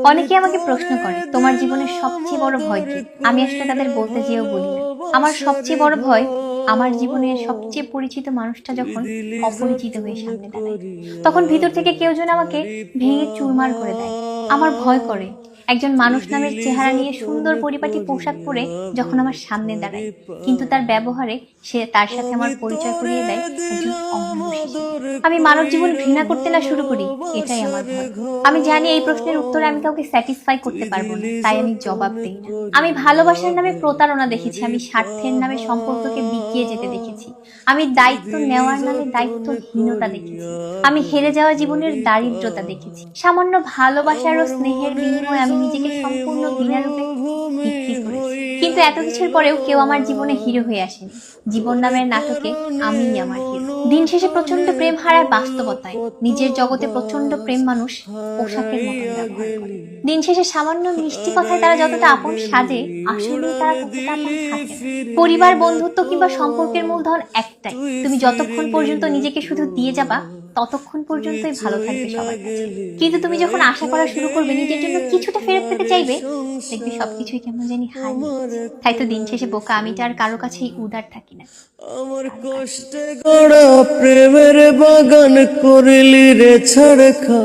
অনেকে আমাকে প্রশ্ন করে, তোমার জীবনের সবচেয়ে বড় ভয় কি? আমি আসলে তাদের বলতে যেও বলি না। আমার সবচেয়ে বড় ভয়, আমার জীবনের সবচেয়ে পরিচিত মানুষটা যখন অপরিচিত হয়ে সামনে দাঁড়ায়, তখন ভিতর থেকে কেউ যেন আমাকে ভেঙে চুরমার করে দেয়। আমার ভয় করে একজন মানুষ নামের চেহারা নিয়ে সুন্দর পরিপাটি পোশাক পরে যখন আমার সামনে দাঁড়ায়, কিন্তু তার ব্যবহারে সে তার সাথে আমার পরিচয় করিয়ে দেয় একজন অমানুষ হিসেবে। আমি মানব জীবন ঘৃণা করতে না শুরু করি, এটাই আমার ভয়। আমি জানি এই প্রশ্নের উত্তরে আমি কাউকে স্যাটিসফাই করতে পারবো না, তাই আমি জবাব দেই না। আমি ভালোবাসার নামে প্রতারণা দেখেছি, আমি স্বার্থের নামে সম্পর্ককে বিকিয়ে যেতে দেখেছি, আমি দায়িত্ব নেওয়ার নামে দায়িত্বহীনতা দেখেছি, আমি হেরে যাওয়া জীবনের দারিদ্রতা দেখেছি। সামান্য ভালোবাসার ও স্নেহের বিনিময়ে আমি নিজেকে সম্পূর্ণ বিনারূপে বিক্রি করেছি। কিন্তু এত কিছুর পরেও কেউ আমার জীবনে হিরো হয়ে আসেনি। জীবন নামের নাটকে আমিই আমার হিরো। দিন শেষে প্রচন্ড প্রেম হারায় বাস্তবতায়, নিজের জগতে প্রচন্ড প্রেম মানুষ পোশাকের মতন ব্যবহার করে। দিন শেষে সামান্য মিষ্টি কথায় তারা যতটা আপন সাজে, আসলে তারা ততটা আপন থাকে না। পরিবার, বন্ধুত্ব কিংবা সম্পর্কের মূলধন একটাই, তুমি যতক্ষণ পর্যন্ত নিজেকে শুধু দিয়ে যাবা ততক্ষণ পর্যন্তই ভালো থাকবে সবার কাছে। কিন্তু তুমি যখন আশা করা শুরু করবে, নিজের জন্য কিছুটা ফেরত পেতে চাইবে, দেখবে সবকিছুই কেমন জানি হারিয়ে যাচ্ছে। তাই তো দিন শেষে বোকা আমিটা আর কারো কাছেই উদার থাকি না। আমার কষ্টে গড়া প্রেমের বাগান করলি রে ছাড়খা।